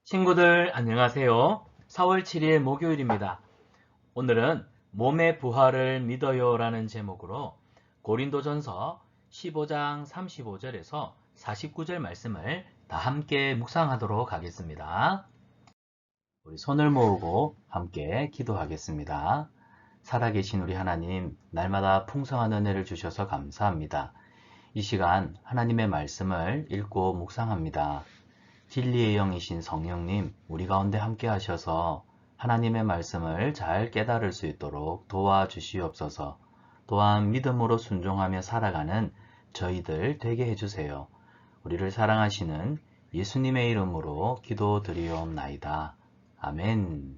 친구들 안녕하세요. 4월 7일 목요일입니다. 오늘은 몸의 부활을 믿어요 라는 제목으로 고린도전서 15장 35절에서 49절 말씀을 다 함께 묵상하도록 하겠습니다. 우리 손을 모으고 함께 기도하겠습니다. 살아계신 우리 하나님, 날마다 풍성한 은혜를 주셔서 감사합니다. 이 시간 하나님의 말씀을 읽고 묵상합니다. 진리의 영이신 성령님, 우리 가운데 함께 하셔서 하나님의 말씀을 잘 깨달을 수 있도록 도와주시옵소서. 또한 믿음으로 순종하며 살아가는 저희들 되게 해주세요. 우리를 사랑하시는 예수님의 이름으로 기도드리옵나이다. 아멘.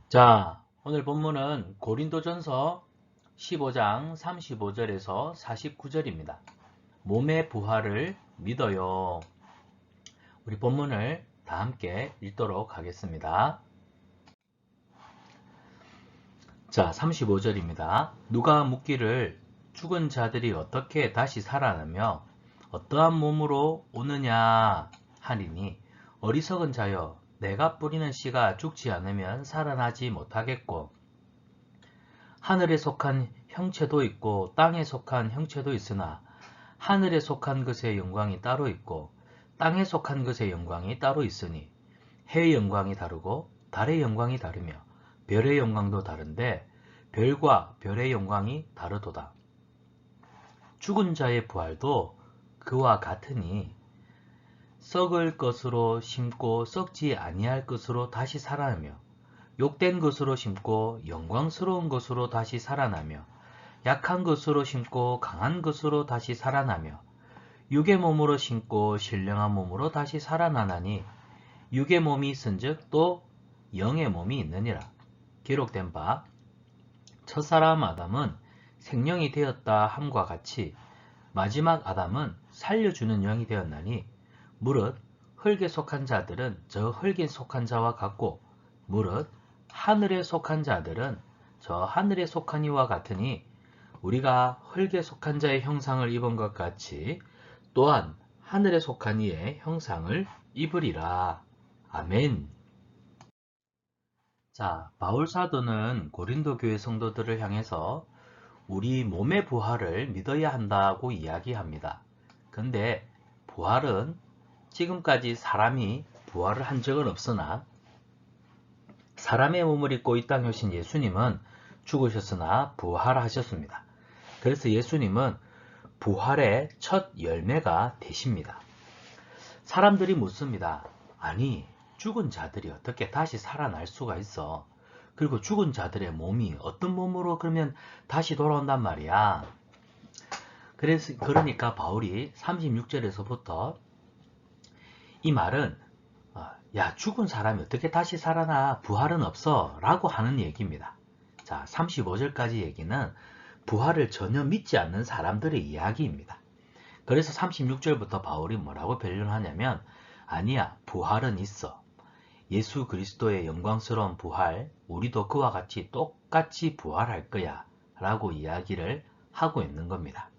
자, 오늘 본문은 고린도전서 15장 35절에서 49절입니다. 몸의 부활을 믿어요. 우리 본문을 다 함께 읽도록 하겠습니다. 자, 35절입니다. 누가 묻기를 죽은 자들이 어떻게 다시 살아나며 어떠한 몸으로 오느냐 하리니 어리석은 자여 내가 뿌리는 씨가 죽지 않으면 살아나지 못하겠고 하늘에 속한 형체도 있고 땅에 속한 형체도 있으나 하늘에 속한 것의 영광이 따로 있고 땅에 속한 것의 영광이 따로 있으니 해의 영광이 다르고 달의 영광이 다르며 별의 영광도 다른데 별과 별의 영광이 다르도다. 죽은 자의 부활도 그와 같으니 썩을 것으로 심고 썩지 아니할 것으로 다시 살아나며 욕된 것으로 심고 영광스러운 것으로 다시 살아나며 약한 것으로 심고 강한 것으로 다시 살아나며 육의 몸으로 심고 신령한 몸으로 다시 살아나나니 육의 몸이 있은즉 또 영의 몸이 있느니라. 기록된 바 첫사람 아담은 생명이 되었다 함과 같이 마지막 아담은 살려주는 영이 되었나니 무릇 흙에 속한 자들은 저 흙에 속한 자와 같고 무릇 하늘에 속한 자들은 저 하늘에 속한 이와 같으니 우리가 흙에 속한 자의 형상을 입은 것 같이 또한 하늘에 속한 이의 형상을 입으리라. 아멘. 자, 바울 사도는 고린도 교회 성도들을 향해서 우리 몸의 부활을 믿어야 한다고 이야기합니다. 근데 부활은 지금까지 사람이 부활을 한 적은 없으나 사람의 몸을 입고 이 땅에 오신 예수님은 죽으셨으나 부활하셨습니다. 그래서 예수님은 부활의 첫 열매가 되십니다. 사람들이 묻습니다. 아니, 죽은 자들이 어떻게 다시 살아날 수가 있어? 그리고 죽은 자들의 몸이 어떤 몸으로 그러면 다시 돌아온단 말이야. 그러니까 바울이 36절에서부터 이 말은 야, 죽은 사람이 어떻게 다시 살아나? 부활은 없어 라고 하는 얘기입니다. 자, 35절까지 얘기는 부활을 전혀 믿지 않는 사람들의 이야기입니다. 그래서 36절부터 바울이 뭐라고 변론하냐면 아니야, 부활은 있어. 예수 그리스도의 영광스러운 부활, 우리도 그와 같이 똑같이 부활할 거야 라고 이야기를 하고 있는 겁니다.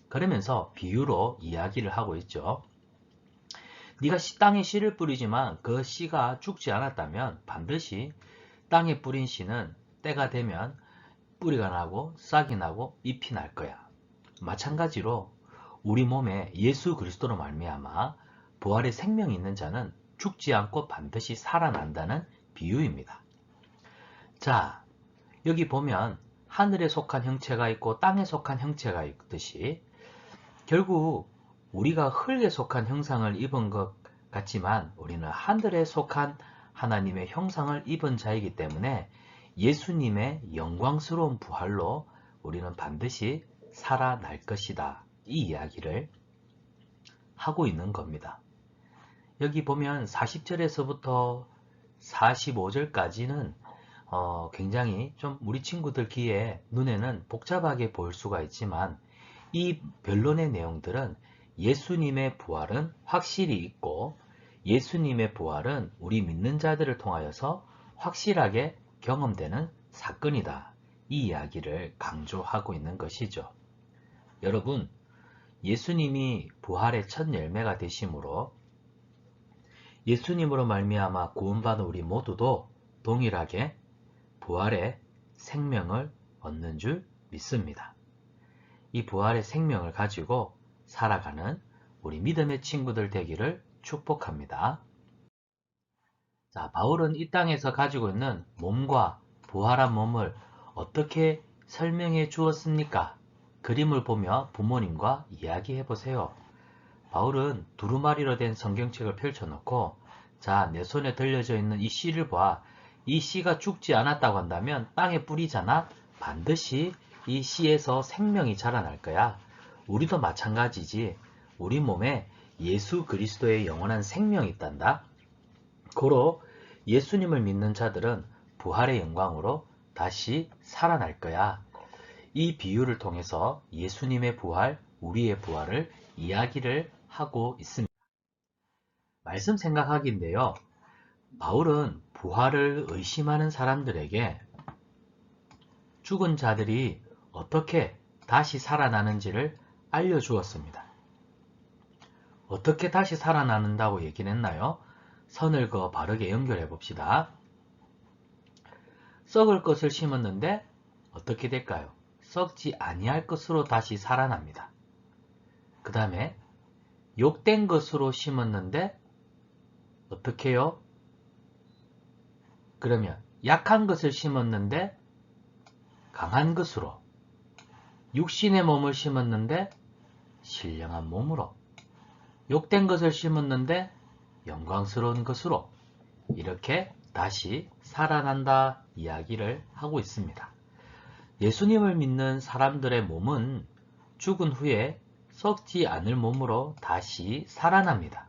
그러면서 비유로 이야기를 하고 있죠. 네가 땅에 씨를 뿌리지만 그 씨가 죽지 않았다면 반드시 땅에 뿌린 씨는 때가 되면 뿌리가 나고 싹이 나고 잎이 날 거야. 마찬가지로 우리 몸에 예수 그리스도로 말미암아 부활의 생명이 있는 자는 죽지 않고 반드시 살아난다는 비유입니다. 자, 여기 보면 하늘에 속한 형체가 있고 땅에 속한 형체가 있듯이 결국 우리가 흙에 속한 형상을 입은 것 같지만 우리는 하늘에 속한 하나님의 형상을 입은 자이기 때문에 예수님의 영광스러운 부활로 우리는 반드시 살아날 것이다. 이 이야기를 하고 있는 겁니다. 여기 보면 40절에서부터 45절까지는 굉장히 좀 우리 친구들 귀에 눈에는 복잡하게 보일 수가 있지만 이 변론의 내용들은 예수님의 부활은 확실히 있고 예수님의 부활은 우리 믿는 자들을 통하여서 확실하게 경험되는 사건이다. 이 이야기를 강조하고 있는 것이죠. 여러분, 예수님이 부활의 첫 열매가 되심으로 예수님으로 말미암아 구원받은 우리 모두도 동일하게 부활의 생명을 얻는 줄 믿습니다. 이 부활의 생명을 가지고 살아가는 우리 믿음의 친구들 되기를 축복합니다. 자, 바울은 이 땅에서 가지고 있는 몸과 부활한 몸을 어떻게 설명해 주었습니까? 그림을 보며 부모님과 이야기해 보세요. 바울은 두루마리로 된 성경책을 펼쳐놓고, 자, 내 손에 들려져 있는 이 씨를 봐. 이 씨가 죽지 않았다고 한다면 땅에 뿌리잖아. 반드시 이 씨에서 생명이 자라날 거야. 우리도 마찬가지지. 우리 몸에 예수 그리스도의 영원한 생명이 있단다. 고로 예수님을 믿는 자들은 부활의 영광으로 다시 살아날 거야. 이 비유를 통해서 예수님의 부활, 우리의 부활을 이야기를 하고 있습니다. 말씀 생각하기인데요. 바울은 부활을 의심하는 사람들에게 죽은 자들이 어떻게 다시 살아나는지를 알려주었습니다. 어떻게 다시 살아나는다고 얘기는 했나요? 선을 그어 바르게 연결해 봅시다. 썩을 것을 심었는데 어떻게 될까요? 썩지 아니할 것으로 다시 살아납니다. 그 다음에 욕된 것으로 심었는데 어떻게 해요? 그러면 약한 것을 심었는데 강한 것으로, 육신의 몸을 심었는데 신령한 몸으로, 욕된 것을 심었는데 영광스러운 것으로, 이렇게 다시 살아난다 이야기를 하고 있습니다. 예수님을 믿는 사람들의 몸은 죽은 후에 썩지 않을 몸으로 다시 살아납니다.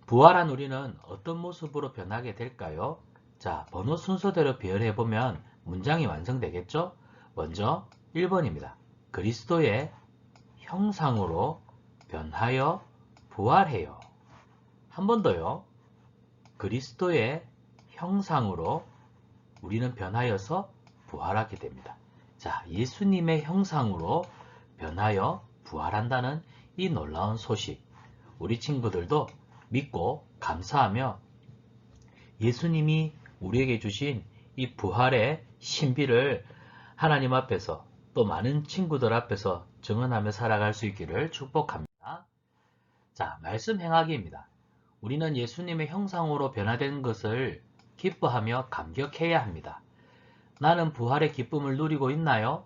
부활한 우리는 어떤 모습으로 변하게 될까요? 자, 번호 순서대로 배열해보면 문장이 완성되겠죠? 먼저 1번입니다. 그리스도의 형상으로 변하여 부활해요. 한 번 더요. 그리스도의 형상으로 우리는 변하여서 부활하게 됩니다. 자, 예수님의 형상으로 변하여 부활한다는 이 놀라운 소식, 우리 친구들도 믿고 감사하며 예수님이 우리에게 주신 이 부활의 신비를 하나님 앞에서 또 많은 친구들 앞에서 증언하며 살아갈 수 있기를 축복합니다. 자, 말씀 행하기입니다. 우리는 예수님의 형상으로 변화된 것을 기뻐하며 감격해야 합니다. 나는 부활의 기쁨을 누리고 있나요?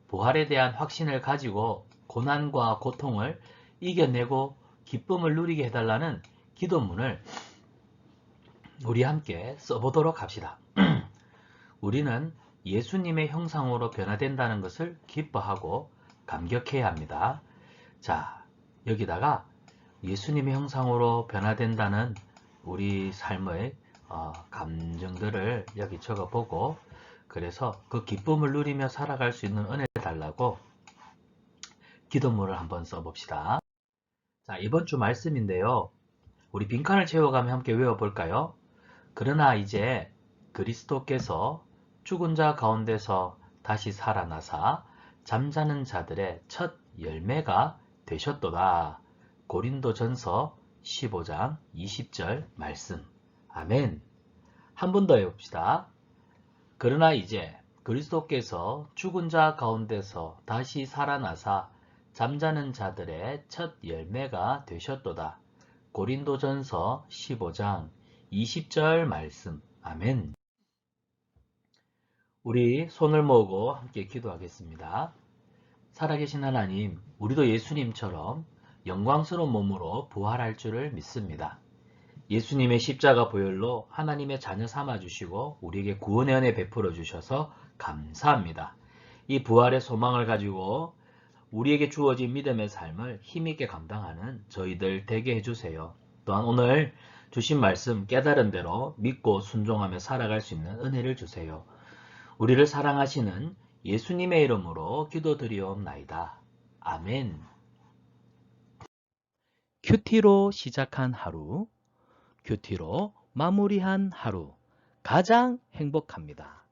부활에 대한 확신을 가지고 고난과 고통을 이겨내고 기쁨을 누리게 해달라는 기도문을 우리 함께 써보도록 합시다. 우리는 예수님의 형상으로 변화된다는 것을 기뻐하고 감격해야 합니다. 자, 여기다가 예수님의 형상으로 변화된다는 우리 삶의 감정들을 여기 적어보고, 그래서 그 기쁨을 누리며 살아갈 수 있는 은혜를 달라고 기도문을 한번 써봅시다. 자, 이번 주 말씀인데요. 우리 빈칸을 채워가며 함께 외워볼까요? 그러나 이제 그리스도께서 죽은 자 가운데서 다시 살아나사 잠자는 자들의 첫 열매가 되셨도다. 고린도전서 15장 20절 말씀. 아멘. 한 번 더 해봅시다. 그러나 이제 그리스도께서 죽은 자 가운데서 다시 살아나사 잠자는 자들의 첫 열매가 되셨도다. 고린도전서 15장 20절 말씀. 아멘. 우리 손을 모으고 함께 기도하겠습니다. 살아계신 하나님, 우리도 예수님처럼 영광스러운 몸으로 부활할 줄을 믿습니다. 예수님의 십자가 보혈로 하나님의 자녀 삼아주시고 우리에게 구원의 은혜 베풀어 주셔서 감사합니다. 이 부활의 소망을 가지고 우리에게 주어진 믿음의 삶을 힘있게 감당하는 저희들 되게 해주세요. 또한 오늘 주신 말씀 깨달은 대로 믿고 순종하며 살아갈 수 있는 은혜를 주세요. 우리를 사랑하시는 예수님의 이름으로 기도드리옵나이다. 아멘. 큐티로 시작한 하루, 큐티로 마무리한 하루, 가장 행복합니다.